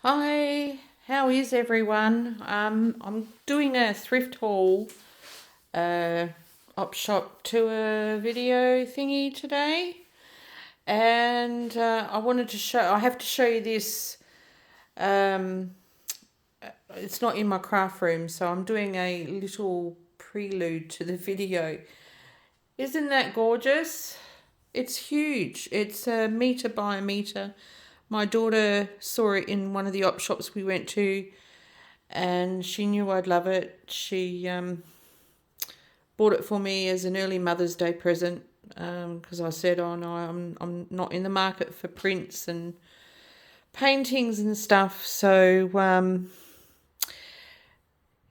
Hi, how is everyone? I'm doing a thrift haul, uh, op shop tour video thingy today, and I wanted to show. I have to show you this. Um, it's not in my craft room, so I'm doing a little prelude to the video. Isn't that gorgeous? It's huge. It's a meter by a meter. My daughter saw it in one of the op shops we went to, and she knew I'd love it. She bought it for me as an early Mother's Day present because I said, "Oh no, I'm not in the market for prints and paintings and stuff." So I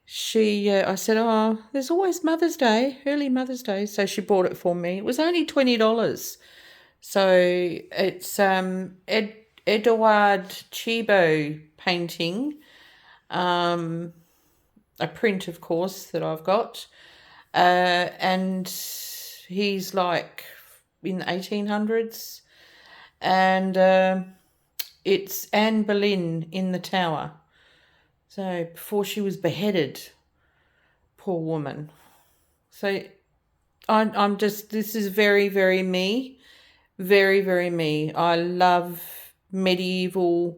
said, "Oh, there's always Mother's Day, early Mother's Day." So she bought it for me. It was only $20. So it's Eduard Chibo painting, a print, of course, that I've got. And he's like in the 1800s. And it's Anne Boleyn in the Tower. So before she was beheaded, poor woman. So I'm just, this is very, very me. Very, very me. I love medieval.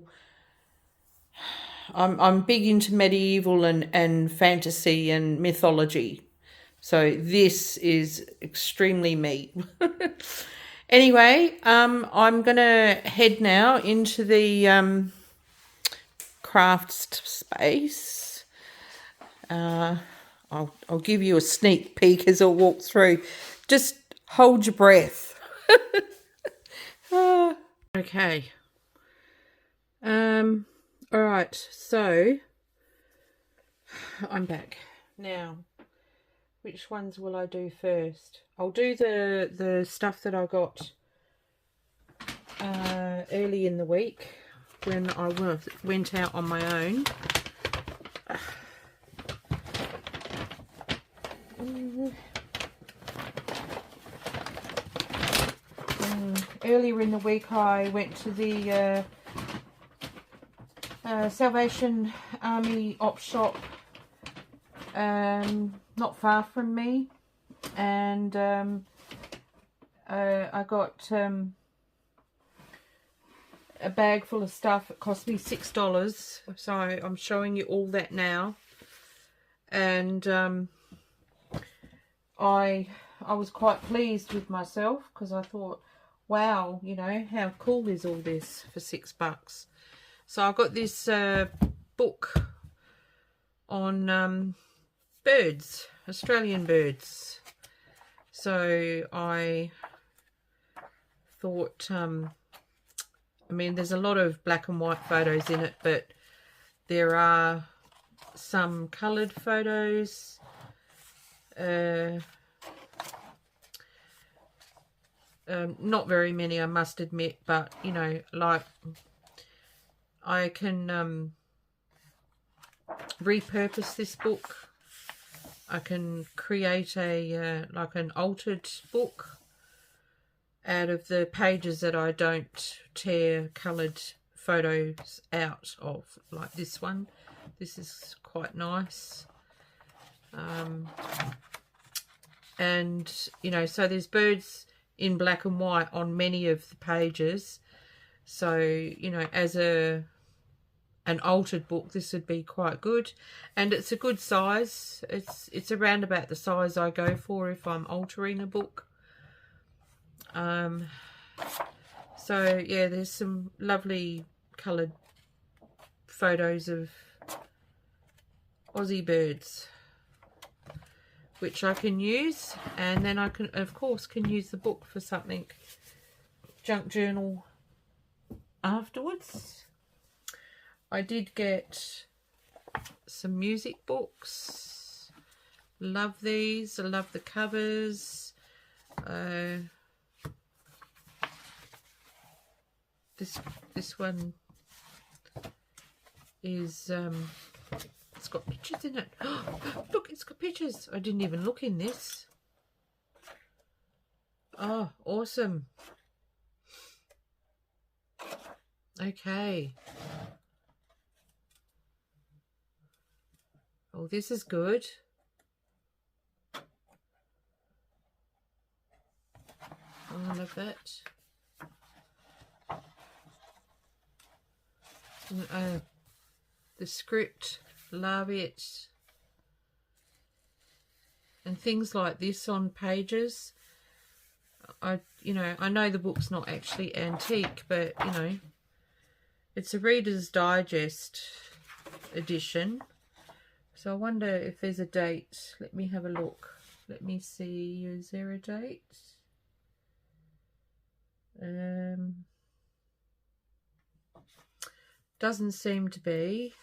I'm big into medieval and fantasy and mythology. So this is extremely me. Anyway, I'm gonna head now into the craft space. I'll give you a sneak peek as I walk through. Just hold your breath. Okay. All right. So I'm back now. Which ones will I do first? I'll do the stuff that I got early in the week when I went out on my own. Earlier in the week I went to the Salvation Army op shop not far from me, and I got a bag full of stuff. It cost me $6, so I'm showing you all that now. And I was quite pleased with myself because I thought, wow, you know, how cool is all this for $6? So I got this book on birds, Australian birds. So I thought, I mean, there's a lot of black and white photos in it, but there are some coloured photos. Not very many, I must admit, but, you know, like, I can repurpose this book. I can create a like an altered book out of the pages that I don't tear coloured photos out of, like this one. This is quite nice. And, you know, so there's birds in black and white on many of the pages. So, you know, as an altered book, this would be quite good. And it's a good size. It's around about the size I go for if I'm altering a book. So yeah, there's some lovely coloured photos of Aussie birds, which I can use, and then I can, of course, can use the book for something junk journal afterwards. I did get some music books. Love these. I love the covers. This one is it's got pictures in it. Look, it's got pictures. I didn't even look in this. Oh, awesome. Okay. Oh, this is good. I love that. And, the script, love it. And things like this on pages. I know the book's not actually antique, but it's a Reader's Digest edition. So I wonder if there's a date. Let me have a look. Let me see. Is there a date? Doesn't seem to be.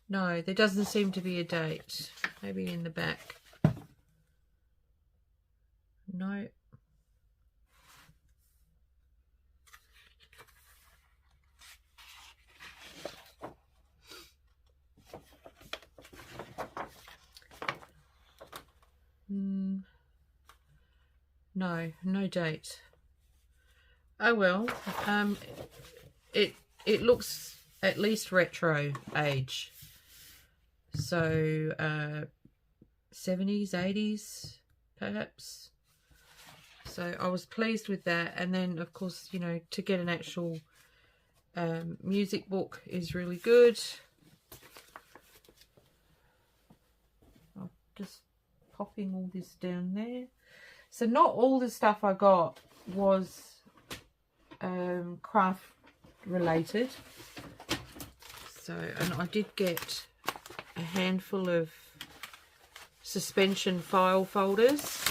No, there doesn't seem to be a date. Maybe in the back. No. No date. Oh well. It looks at least retro age. So 70s, 80s perhaps. So I was pleased with that. And then of course, to get an actual music book is really good. I'm just popping all this down there. So not all the stuff I got was craft related. So, and I did get a handful of suspension file folders,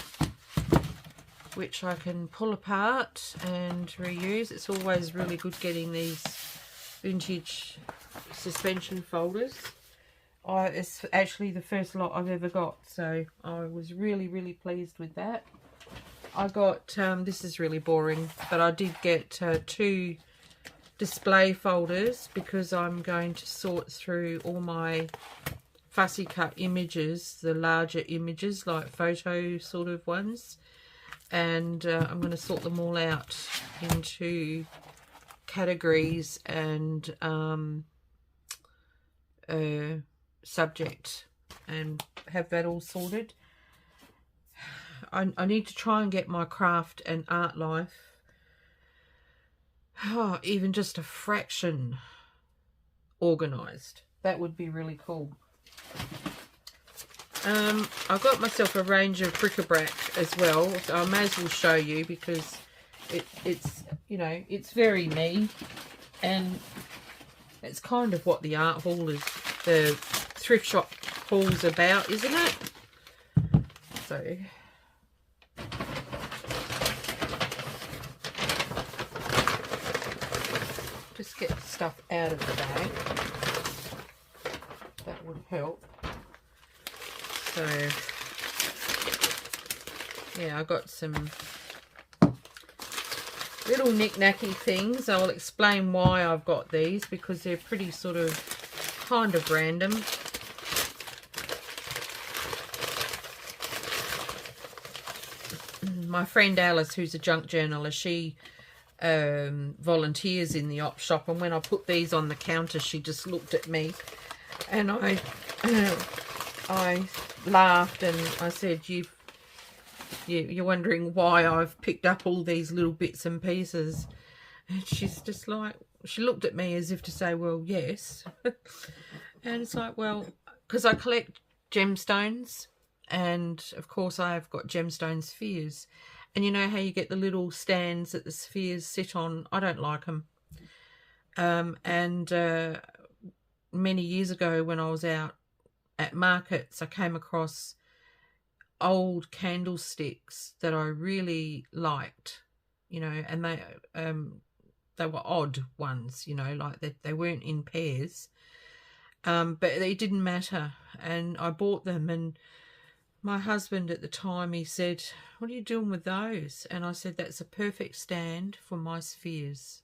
which I can pull apart and reuse. It's always really good getting these vintage suspension folders. It's actually the first lot I've ever got, so I was really pleased with that. I got, this is really boring, but I did get 2 display folders because I'm going to sort through all my fussy cut images, the larger images, like photo sort of ones. And I'm going to sort them all out into categories and subject and have that all sorted. I need to try and get my craft and art life even just a fraction organised. That would be really cool. I got myself a range of bric-a-brac as well, so I may as well show you because it's it's very me, and it's kind of what the art haul is, the thrift shop haul's about, isn't it? So just get stuff out of the bag. That would help. So yeah, I got some little knick-knacky things. I'll explain why I've got these, because they're pretty sort of kind of random. My friend Alice, who's a junk journalist, she volunteers in the op shop, and when I put these on the counter, she just looked at me, and I laughed and I said, you're wondering why I've picked up all these little bits and pieces. And she's just like, she looked at me as if to say, well, yes. And it's like, well, because I collect gemstones, and of course I've got gemstone spheres. And you know how you get the little stands that the spheres sit on? I don't like them. Many years ago when I was out at markets, I came across old candlesticks that I really liked, and they were odd ones, like they weren't in pairs, but they didn't matter, and I bought them. And my husband at the time, he said, what are you doing with those? And I said, that's a perfect stand for my spheres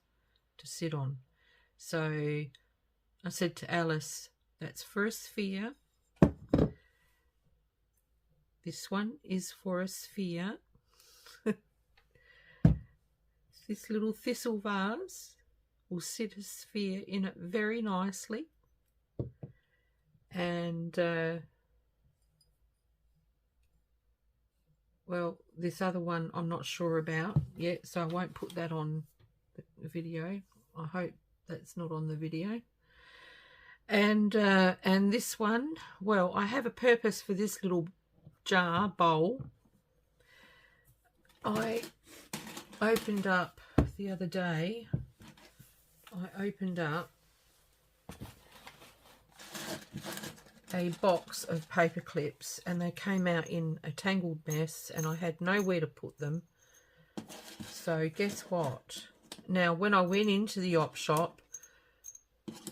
to sit on. So I said to Alice, that's for a sphere. This one is for a sphere. This little thistle vase. will sit a sphere in it very nicely. And well, this other one I'm not sure about yet, so I won't put that on the video. I hope that's not on the video. And this one, well, I have a purpose for this little jar bowl. I opened up the other day, a box of paper clips, and they came out in a tangled mess, and I had nowhere to put them. So guess what? Now, when I went into the op shop,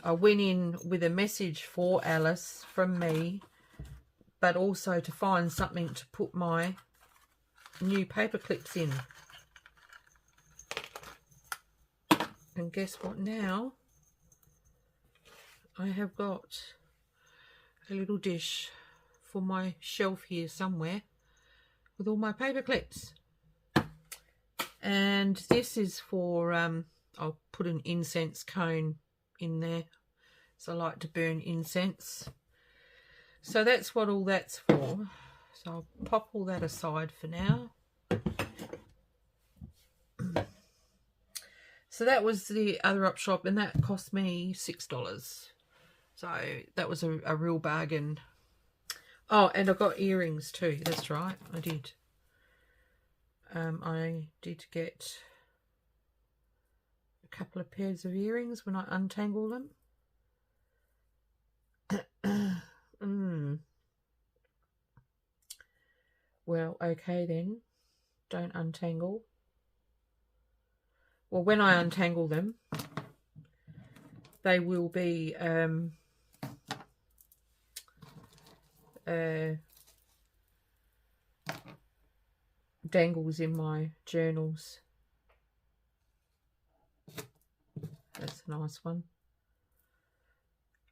I went in with a message for Alice from me, but also to find something to put my new paper clips in. And guess what now? I have got a little dish for my shelf here somewhere with all my paper clips. And this is for, I'll put an incense cone in there, so I like to burn incense. So that's what all that's for. So I'll pop all that aside for now. So that was the other op shop, and that cost me $6. So that was a real bargain. Oh, and I got earrings too. That's right, I did. I did get a couple of pairs of earrings when I untangle them. Well, okay then. Don't untangle. Well, when I untangle them, they will be dangles in my journals. That's a nice one.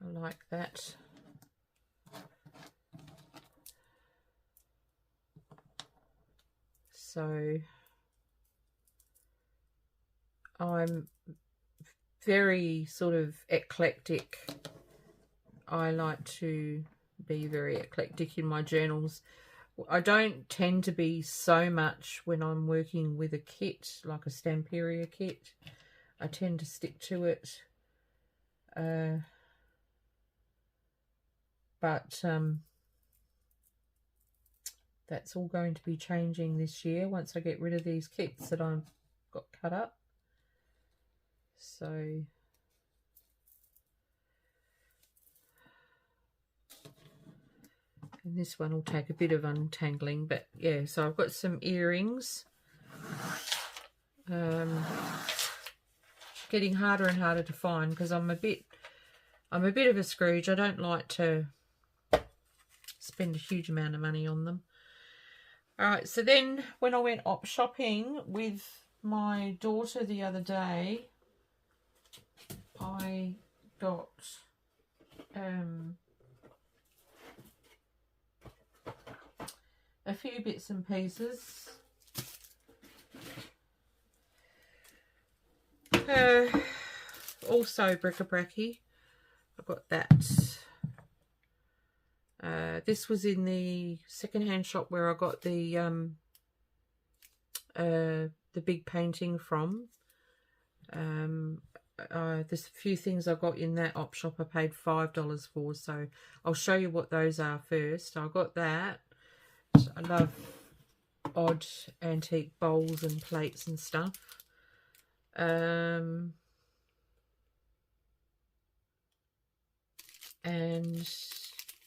I like that. So I'm very sort of eclectic. I like to be very eclectic in my journals. I don't tend to be so much when I'm working with a kit, like a Stamperia kit. I tend to stick to it. But that's all going to be changing this year once I get rid of these kits that I've got cut up. So and this one will take a bit of untangling, but yeah, so I've got some earrings. Getting harder and harder to find because I'm a bit of a Scrooge. I don't like to spend a huge amount of money on them. All right, so then when I went op shopping with my daughter the other day, I got a few bits and pieces. Also bric-a-bracy. I got that. This was in the secondhand shop where I got the big painting from. There's a few things I got in that op shop I paid $5 for, so I'll show you what those are first. I got that. I love odd antique bowls and plates and stuff. And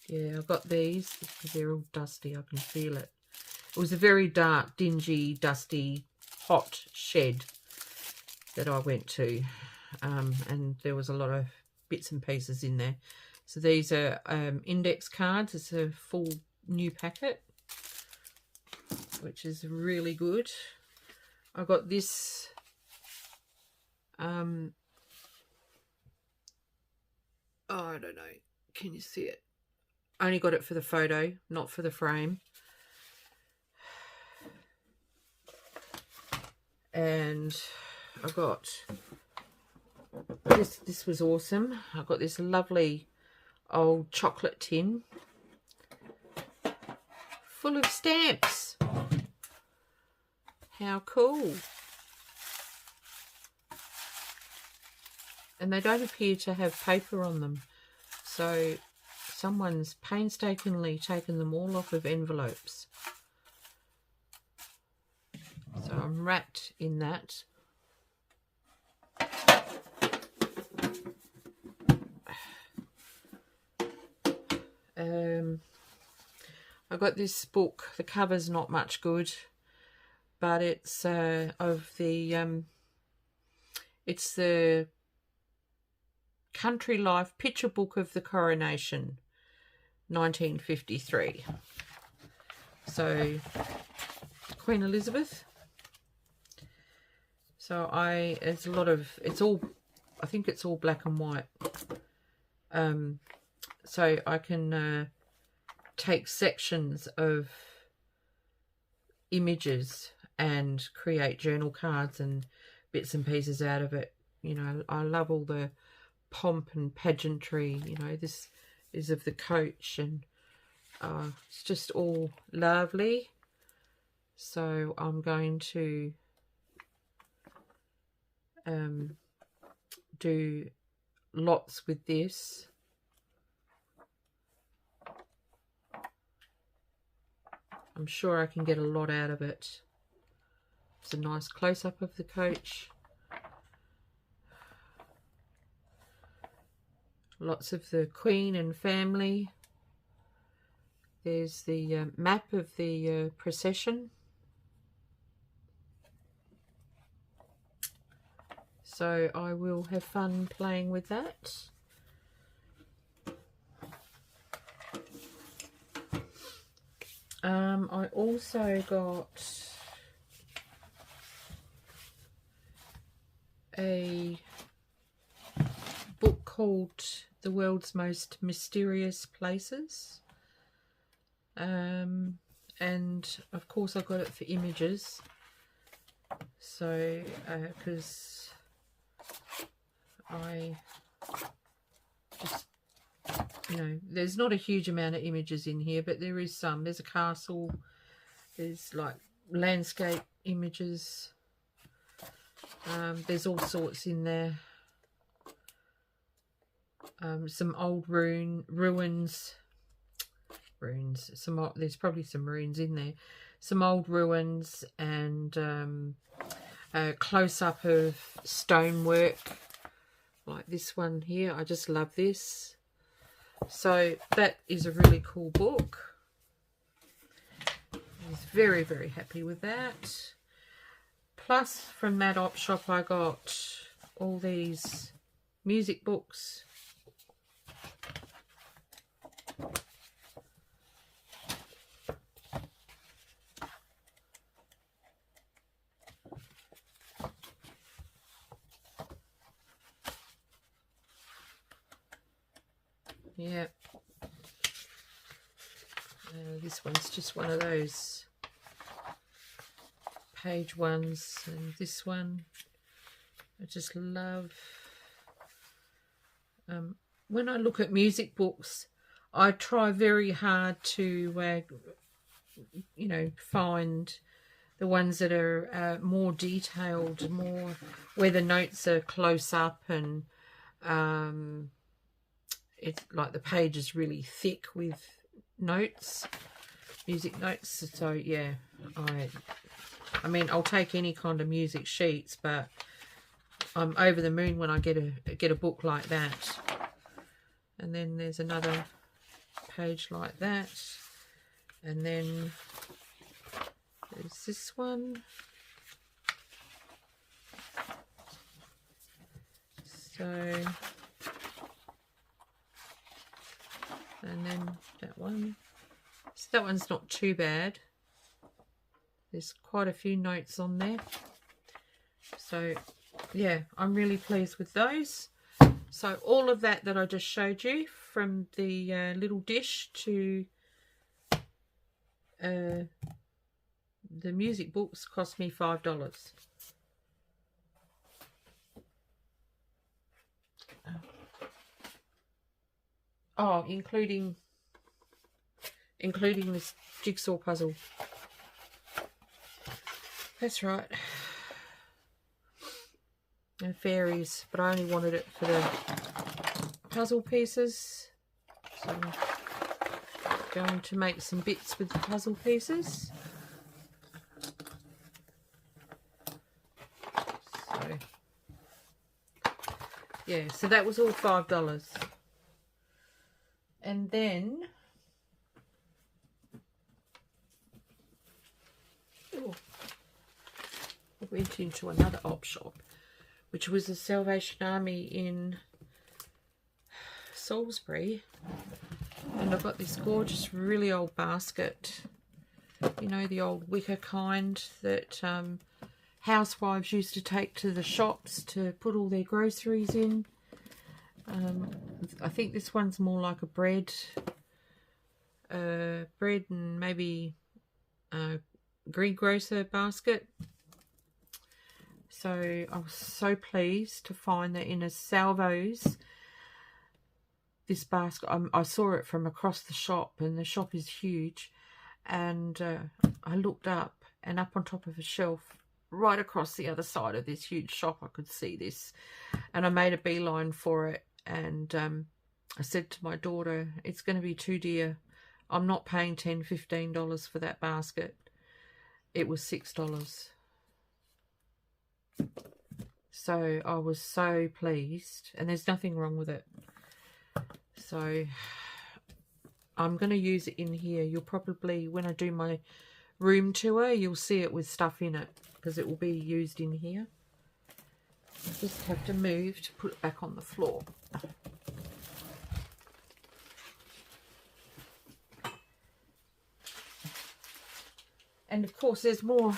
yeah, I got these because they're all dusty. I can feel it. It was a very dark, dingy, dusty, hot shed that I went to, and there was a lot of bits and pieces in there. So these are index cards. It's a full new packet, which is really good. I got this oh, I don't know, can you see it? I only got it for the photo, not for the frame. And I got This was awesome. I got this lovely old chocolate tin full of stamps. How cool. And they don't appear to have paper on them, so someone's painstakingly taken them all off of envelopes. So I'm wrapped in that. I got this book. The cover's not much good, but it's of the it's the Country Life Picture Book of the Coronation, 1953. So Queen Elizabeth. So it's a lot of, it's all, I think it's all black and white. So I can take sections of images and create journal cards and bits and pieces out of it. You know, I love all the pomp and pageantry. You know, this is of the coach, and it's just all lovely. So I'm going to do lots with this. I'm sure I can get a lot out of it. It's a nice close-up of the coach. Lots of the Queen and family. There's the map of the procession. So I will have fun playing with that. I also got a book called The World's Most Mysterious Places. And of course I got it for images. So, because I just, you know, there's not a huge amount of images in here, but there is some. There's a castle, there's like landscape images, there's all sorts in there. Some old ruins, there's probably some ruins in there, some old ruins, and a close-up of stonework like this one here. I just love this. So that is a really cool book. I was very, very happy with that. Plus, from that op shop, I got all these music books. Yeah. This one's just one of those page ones, and this one I just love. When I look at music books, I try very hard to you know, find the ones that are more detailed, more where the notes are close up, and it's like the page is really thick with notes, music notes. So yeah, I mean, I'll take any kind of music sheets, but I'm over the moon when I get a book like that. And then there's another page like that, and then there's this one. So, and then that one. So that one's not too bad. There's quite a few notes on there. So yeah, I'm really pleased with those. So all of that I just showed you, from the little dish to the music books, cost me $5. Oh, including this jigsaw puzzle. That's right. And fairies, but I only wanted it for the puzzle pieces. So I'm going to make some bits with the puzzle pieces. So yeah, so that was all $5. And then I went into another op shop, which was the Salvation Army in Salisbury, and I got this gorgeous, really old basket. You know, the old wicker kind that housewives used to take to the shops to put all their groceries in. I think this one's more like a bread and maybe greengrocer basket. So I was so pleased to find that in a Salvo's, this basket, I saw it from across the shop, and the shop is huge, and I looked up, and up on top of a shelf right across the other side of this huge shop I could see this, and I made a beeline for it, and I said to my daughter, it's going to be too dear. I'm not paying $10, $15 for that basket. It was $6. So I was so pleased, and there's nothing wrong with it. So I'm going to use it in here. You'll probably, when I do my room tour, you'll see it with stuff in it, because it will be used in here. I just have to move to put it back on the floor. And of course there's more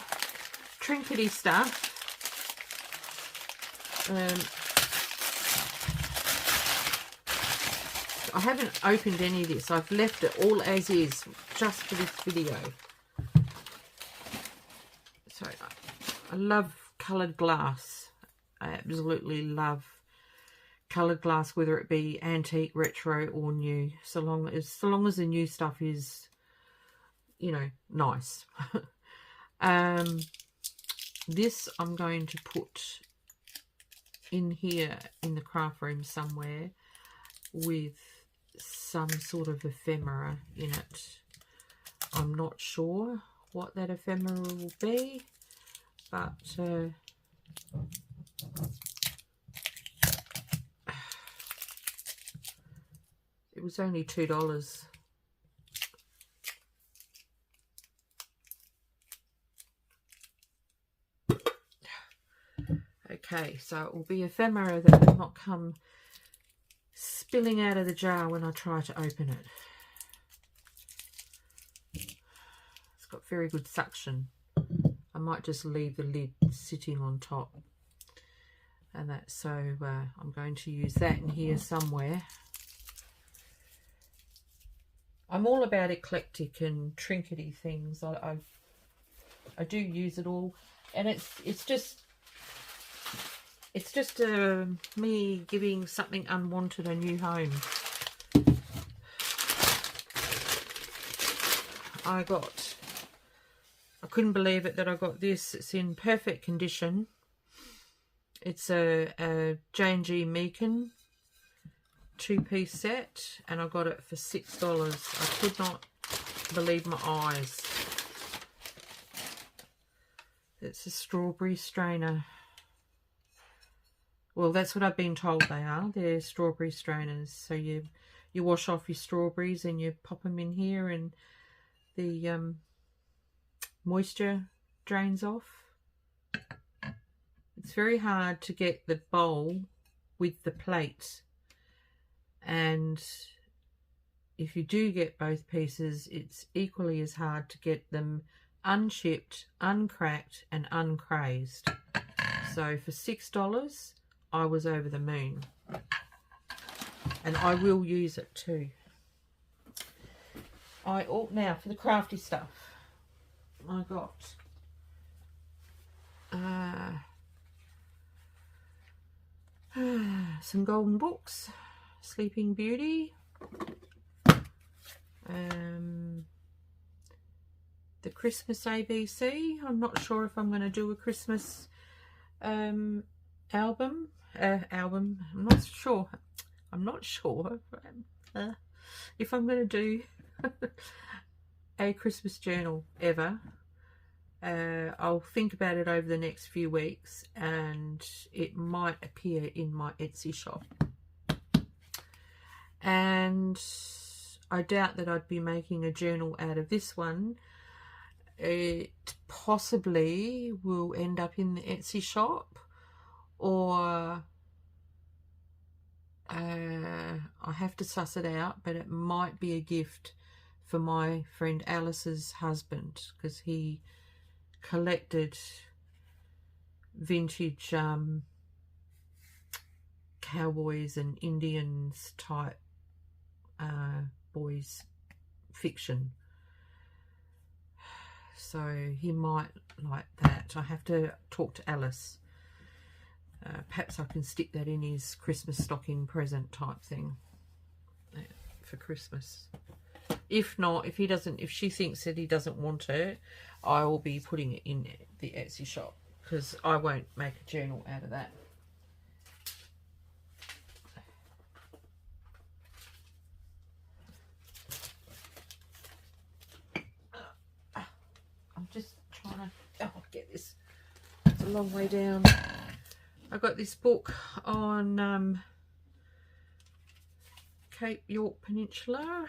trinkety stuff. I haven't opened any of this. I've left it all as is, just for this video. So I love coloured glass. I absolutely love coloured glass, whether it be antique, retro, or new. So long as the new stuff is, you know, nice. This I'm going to put in here in the craft room somewhere with some sort of ephemera in it. I'm not sure what that ephemera will be, but it was only $2. Okay, so it will be ephemera that will not come spilling out of the jar when I try to open it. It's got very good suction. I might just leave the lid sitting on top. And that's so I'm going to use that in here somewhere. I'm all about eclectic and trinkety things. I do use it all, and it's just me giving something unwanted a new home. I couldn't believe it that I got this. It's in perfect condition. It's a J&G Meakin 2-piece set, and I got it for $6. I could not believe my eyes. It's a strawberry strainer. Well, that's what I've been told they are. They're strawberry strainers. So you wash off your strawberries and you pop them in here, and the moisture drains off. It's very hard to get the bowl with the plate, and if you do get both pieces, it's equally as hard to get them unchipped, uncracked and uncrazed. So for $6 I was over the moon, and I will use it too. Now for the crafty stuff, I got some golden books, Sleeping Beauty, The Christmas ABC. I'm not sure if I'm going to do a Christmas album. I'm not sure. I'm not sure if I'm going to do a Christmas journal ever. I'll think about it over the next few weeks, and it might appear in my Etsy shop. And I doubt that I'd be making a journal out of this one. It possibly will end up in the Etsy shop, or I have to suss it out, but it might be a gift for my friend Alice's husband, because he collected vintage cowboys and Indians type boys fiction, so he might like that. I have to talk to Alice. Perhaps I can stick that in his Christmas stocking present type thing for Christmas. If not, if she thinks that he doesn't want it, I will be putting it in the Etsy shop, because I won't make a journal out of that. I'm just trying to get this. It's a long way down. I got this book on Cape York Peninsula,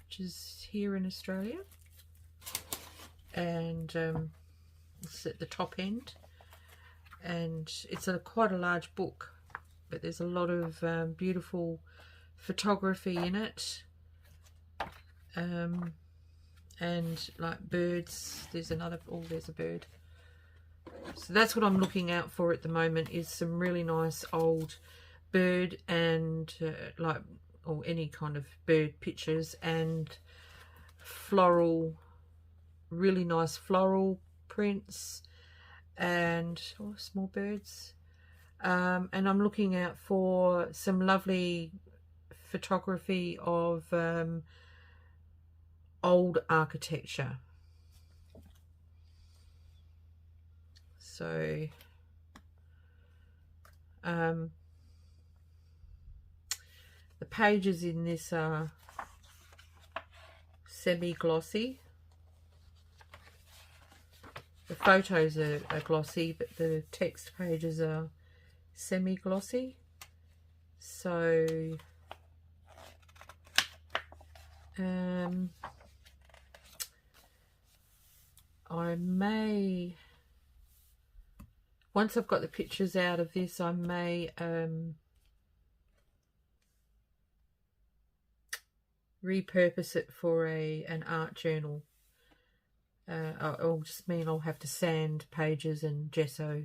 which is here in Australia, and it's at the top end, and it's quite a large book, but there's a lot of beautiful photography in it, and like birds. There's another, there's a bird. So that's what I'm looking out for at the moment, is some really nice old bird and or any kind of bird pictures, and floral, really nice floral prints, and small birds. And I'm looking out for some lovely photography of old architecture. So the pages in this are semi-glossy. The photos are glossy, but the text pages are semi-glossy. So I may, once I've got the pictures out of this, I may repurpose it for an art journal. It'll just mean I'll have to sand pages and gesso.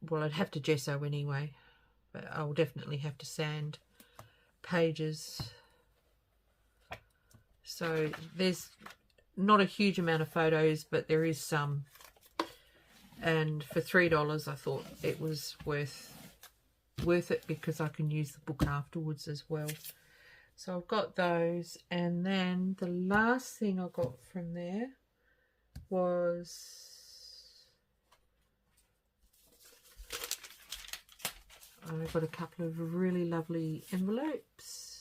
Well, I'd have to gesso anyway, but I'll definitely have to sand pages. So there's not a huge amount of photos, but there is some. And for $3, I thought it was worth it, because I can use the book afterwards as well. So I've got those, and then the last thing I got from there was I got a couple of really lovely envelopes.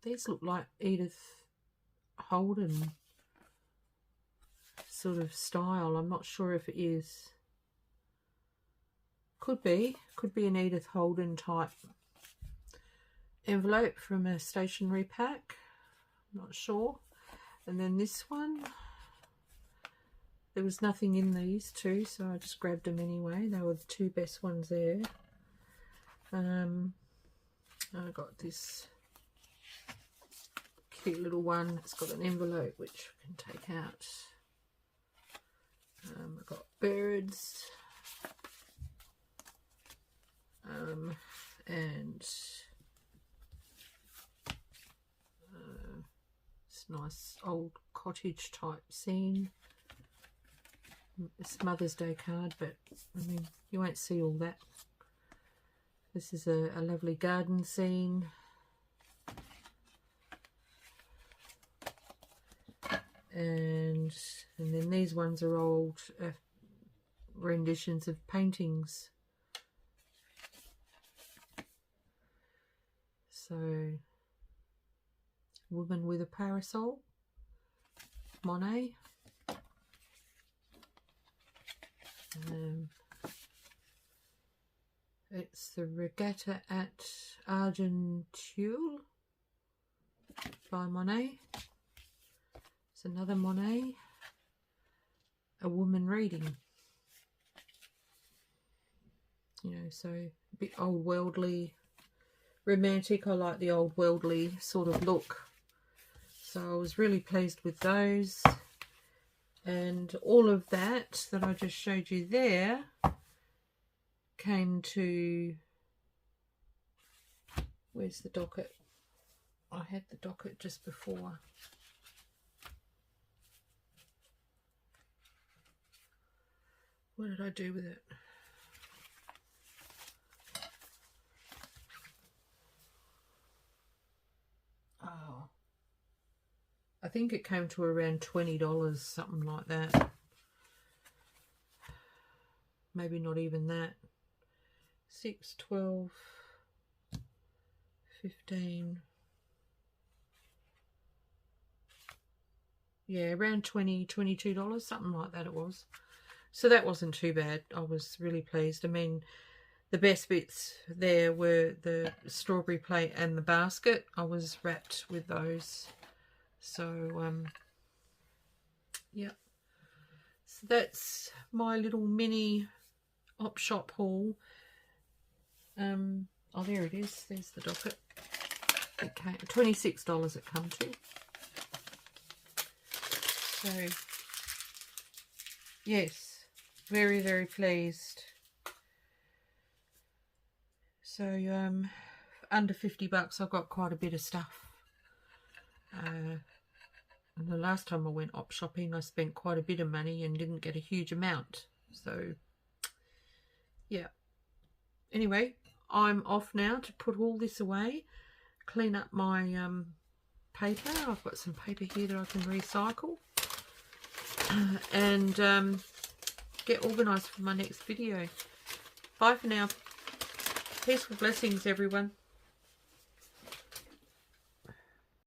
These look like Edith Holden sort of style. I'm not sure if it is. Could be an Edith Holden type envelope from a stationery pack. I'm not sure. And then this one, there was nothing in these two, so I just grabbed them anyway. They were the two best ones there. I got this cute little one. It's got an envelope which I can take out. I've got birds, and it's nice old cottage type scene. It's Mother's Day card, but I mean, you won't see all that This is a lovely garden scene. And then these ones are old renditions of paintings. So, Woman with a Parasol, Monet. It's the Regatta at Argenteuil by Monet. It's another Monet. A Woman Reading. You know, so a bit old worldly, romantic. I like the old worldly sort of look. So I was really pleased with those. And all of that I just showed you there came to, where's the docket? I had the docket just before. What did I do with it? Oh, I think it came to around $20, something like that. Maybe not even that. 6, 12, 15. Yeah, around $20, $22, something like that it was. So that wasn't too bad. I was really pleased. I mean, the best bits there were the strawberry plate and the basket. I was wrapped with those. So, yeah. So that's my little mini op shop haul. Oh, there it is. There's the docket. Okay, $26 it come to. So, yes, very, very pleased. So, under $50, I've got quite a bit of stuff. And the last time I went op shopping, I spent quite a bit of money and didn't get a huge amount. So, yeah. Anyway, I'm off now to put all this away, clean up my paper. I've got some paper here that I can recycle. And get organised for my next video. Bye for now. Peaceful blessings, everyone.